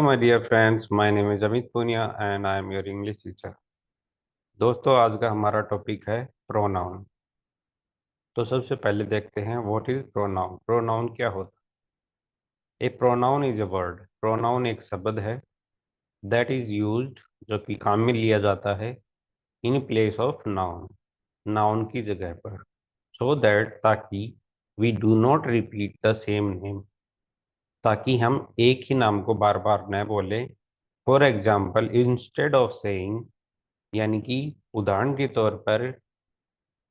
My dear friends, my name is Amit Punia and I am your English teacher। दोस्तों, आज का हमारा topic है प्रोनाउन। तो सबसे पहले देखते हैं व्हाट इज प्रोनाउन। प्रोनाउन क्या होता है? A pronoun is a word. Pronoun एक शब्द है दैट इज यूज्ड, जो कि काम में लिया जाता है, in place of noun, noun की जगह पर, सो दैट, ताकि we do not repeat the same name, ताकि हम एक ही नाम को बार बार न बोलें। For example, instead of saying, यानी कि उदाहरण के तौर पर,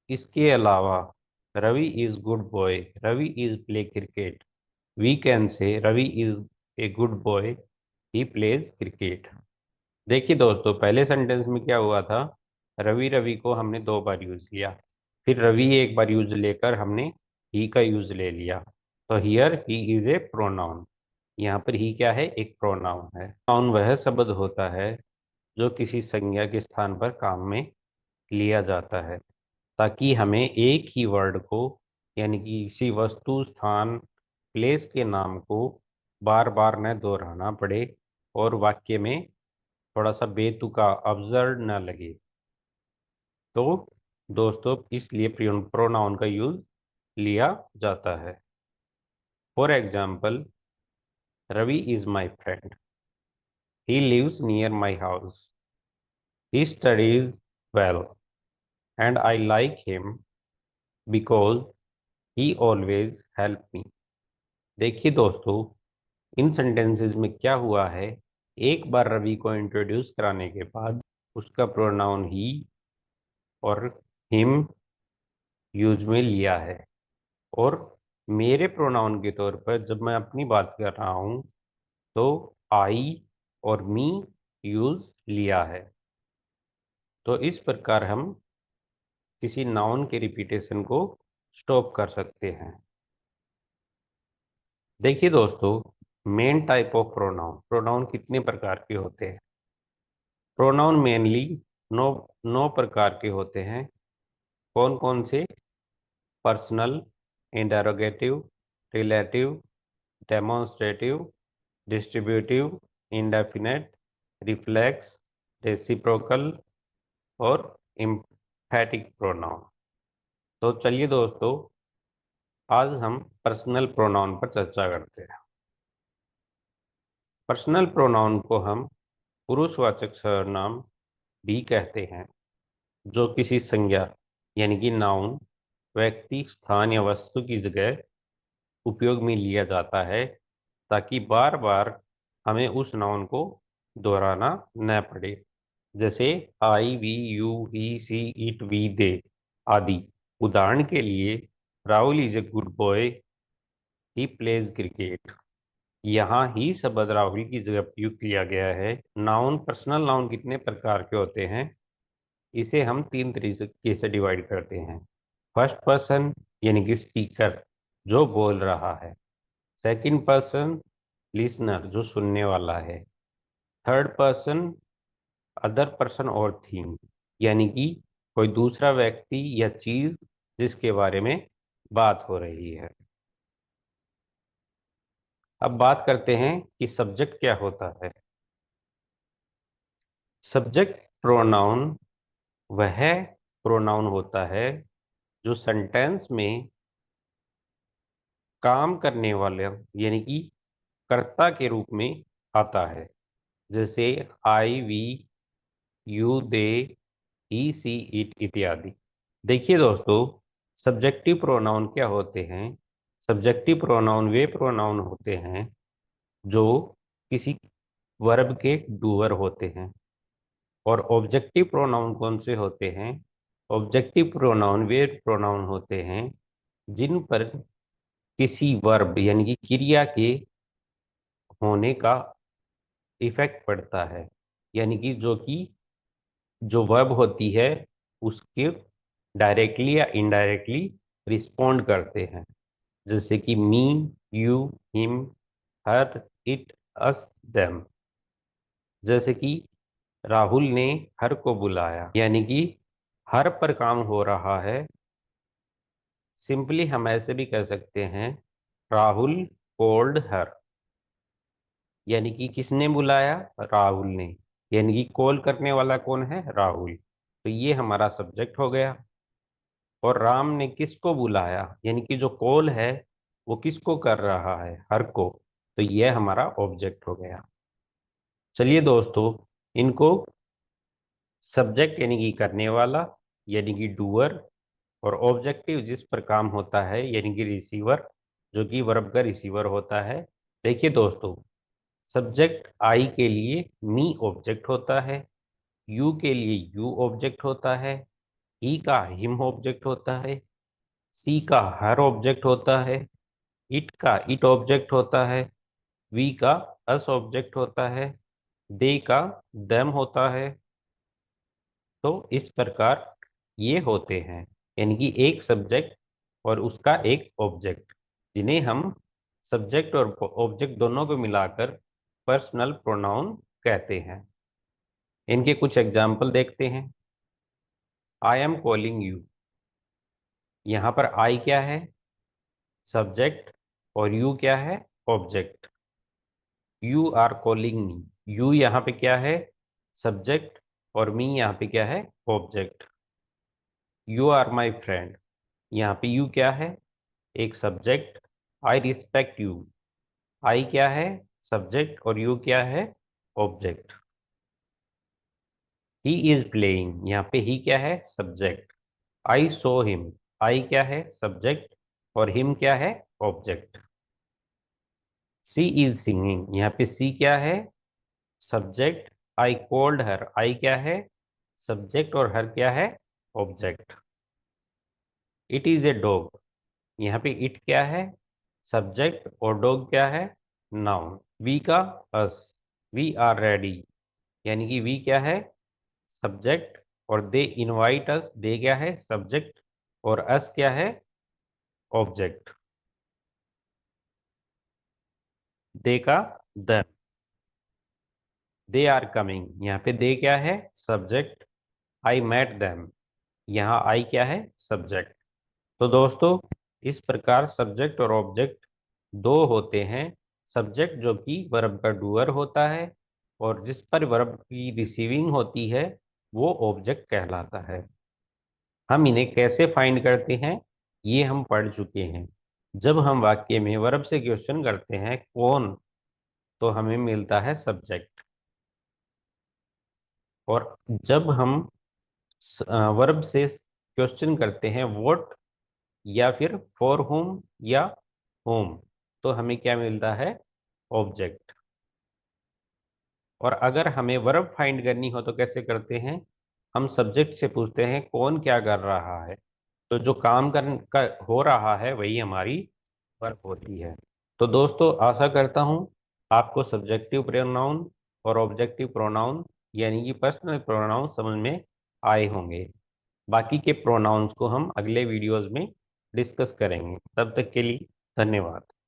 इसके अलावा Ravi is good boy, Ravi is play cricket, we can say Ravi is a good boy, he plays cricket. देखिए दोस्तों, पहले सेंटेंस में क्या हुआ था? रवि रवि को हमने दो बार यूज लिया, फिर रवि एक बार यूज लेकर हमने ही का यूज ले लिया। तो here he is a pronoun. यहाँ पर ही क्या है? एक प्रोनाउन है। प्रोनाउन वह शब्द होता है जो किसी संज्ञा के स्थान पर काम में लिया जाता है, ताकि हमें एक ही वर्ड को, यानी कि किसी वस्तु, स्थान, प्लेस के नाम को बार बार न दोहराना पड़े और वाक्य में थोड़ा सा बेतुका, अब्सर्ड न लगे। तो दोस्तों, इसलिए प्रोनाउन का यूज लिया जाता है। For example, Ravi is my friend, he lives near my house, he studies well and I like him because he always help me. देखिए दोस्तों, इन सेंटेंसेस में क्या हुआ है? एक बार रवि को इंट्रोड्यूस कराने के बाद उसका प्रोनाउन ही और हिम यूज में लिया है, और मेरे प्रोनाउन के तौर पर जब मैं अपनी बात कर रहा हूँ तो आई और मी यूज लिया है। तो इस प्रकार हम किसी नाउन के रिपीटेशन को स्टॉप कर सकते हैं। देखिए दोस्तों, main type of pronoun, pronoun कितने प्रकार के होते हैं? प्रोनाउन मेनली नौ नौ प्रकार के होते हैं। कौन कौन से? Personal, interrogative, relative, demonstrative, distributive, indefinite, reflex, reciprocal और इम्फैटिक प्रोनाउन। तो चलिए दोस्तों, आज हम पर्सनल प्रोनाउन पर चर्चा करते हैं। पर्सनल प्रोनाउन को हम पुरुषवाचक सर्वनाम भी कहते हैं, जो किसी संज्ञा, यानी कि नाउन, व्यक्ति, स्थान या वस्तु की जगह उपयोग में लिया जाता है, ताकि बार बार हमें उस नाउन को दोहराना न पड़े। जैसे I, we, you, he, she, it, we, they आदि। उदाहरण के लिए, Rahul is a good boy, he plays cricket. यहाँ ही शब्द राहुल की जगह प्रयुक्त किया गया है। नाउन, पर्सनल नाउन कितने प्रकार के होते हैं? इसे हम तीन तरीके से डिवाइड करते हैं। फर्स्ट पर्सन, यानी कि स्पीकर, जो बोल रहा है। सेकंड पर्सन, लिसनर, जो सुनने वाला है। थर्ड पर्सन, अदर पर्सन और थिंग, यानी कि कोई दूसरा व्यक्ति या चीज जिसके बारे में बात हो रही है। अब बात करते हैं कि सब्जेक्ट क्या होता है। सब्जेक्ट प्रोनाउन वह प्रोनाउन होता है जो सेंटेंस में काम करने वाले, यानी कि कर्ता के रूप में आता है। जैसे I, we, you, they, he, she, it इत्यादि। देखिए दोस्तों, सब्जेक्टिव प्रोनाउन क्या होते हैं? सब्जेक्टिव प्रोनाउन वे प्रोनाउन होते हैं जो किसी वर्ब के डूअर होते हैं। और ऑब्जेक्टिव प्रोनाउन कौन से होते हैं? ऑब्जेक्टिव प्रोनाउन वे प्रोनाउन होते हैं जिन पर किसी वर्ब, यानी कि क्रिया के होने का इफेक्ट पड़ता है, यानी कि जो वर्ब होती है उसके डायरेक्टली या इनडायरेक्टली रिस्पोंड करते हैं। जैसे कि me, you, him, her, it, us, them. जैसे कि राहुल ने हर को बुलाया, यानी कि हर पर काम हो रहा है। सिंपली हम ऐसे भी कह सकते हैं, राहुल कॉल्ड हर। यानी कि किसने बुलाया? राहुल ने। यानी कि कॉल करने वाला कौन है? राहुल। तो ये हमारा सब्जेक्ट हो गया। और राम ने किसको बुलाया? यानी कि जो कॉल है वो किसको कर रहा है? हर को। तो ये हमारा ऑब्जेक्ट हो गया। चलिए दोस्तों, इनको सब्जेक्ट यानी कि करने वाला, यानी कि डूअर, और ऑब्जेक्टिव जिस पर काम होता है यानी कि रिसीवर, जो कि वर्ब का रिसीवर होता है। देखिए दोस्तों, सब्जेक्ट आई के लिए मी ऑब्जेक्ट होता है, यू के लिए यू ऑब्जेक्ट होता है, ही का हिम ऑब्जेक्ट होता है, सी का हर ऑब्जेक्ट होता है, इट का इट ऑब्जेक्ट होता है, वी का अस ऑब्जेक्ट होता है, दे का देम होता है। तो इस प्रकार ये होते हैं, यानी कि एक सब्जेक्ट और उसका एक ऑब्जेक्ट, जिन्हें हम सब्जेक्ट और ऑब्जेक्ट दोनों को मिलाकर पर्सनल प्रोनाउन कहते हैं। इनके कुछ एग्जाम्पल देखते हैं। I am calling you. यहाँ पर आई क्या है? सब्जेक्ट। और यू क्या है? Object. You are calling me. You यहाँ पे क्या है? सब्जेक्ट। और मी यहाँ पे क्या है? Object. You are my friend. यहाँ पे यू क्या है? एक subject. I respect you. I क्या है? सब्जेक्ट। और यू क्या है? ऑब्जेक्ट। He is playing. यहाँ पे ही क्या है? सब्जेक्ट। आई सो हिम। आई क्या है? सब्जेक्ट। और हिम क्या है? ऑब्जेक्ट। She is singing. यहाँ पे सी क्या है? सब्जेक्ट। I called her. आई क्या है? सब्जेक्ट। और हर क्या है? Object. It is a dog. यहाँ पे इट क्या है? सब्जेक्ट। और डॉग क्या है? नाउन। वी का अस। We are ready. यानी कि वी क्या है? सब्जेक्ट। और दे इनवाइट अस। दे क्या है? सब्जेक्ट। और अस क्या है? ऑब्जेक्ट। दे का द। They are coming. यहाँ पे दे क्या है? सब्जेक्ट। I met them. यहाँ आई क्या है? सब्जेक्ट। तो दोस्तों, इस प्रकार सब्जेक्ट और ऑब्जेक्ट दो होते हैं। सब्जेक्ट जो कि वर्ब का डूअर होता है, और जिस पर वर्ब की रिसीविंग होती है वो ऑब्जेक्ट कहलाता है। हम इन्हें कैसे फाइंड करते हैं ये हम पढ़ चुके हैं। जब हम वाक्य में वर्ब से क्वेश्चन करते हैं कौन, तो हमें मिलता है सब्जेक्ट। और जब हम वर्ब से क्वेश्चन करते हैं व्हाट, या फिर फॉर whom या whom, तो हमें क्या मिलता है? ऑब्जेक्ट। और अगर हमें वर्ब फाइंड करनी हो तो कैसे करते हैं? हम सब्जेक्ट से पूछते हैं कौन क्या कर रहा है, तो जो काम हो रहा है वही हमारी वर्ब होती है। तो दोस्तों, आशा करता हूँ आपको सब्जेक्टिव प्रोनाउन और ऑब्जेक्टिव प्रोनाउन यानी कि पर्सनल प्रोनाउन समझ में आए होंगे। बाकी के प्रोनाउंस को हम अगले वीडियोस में डिस्कस करेंगे। तब तक के लिए धन्यवाद।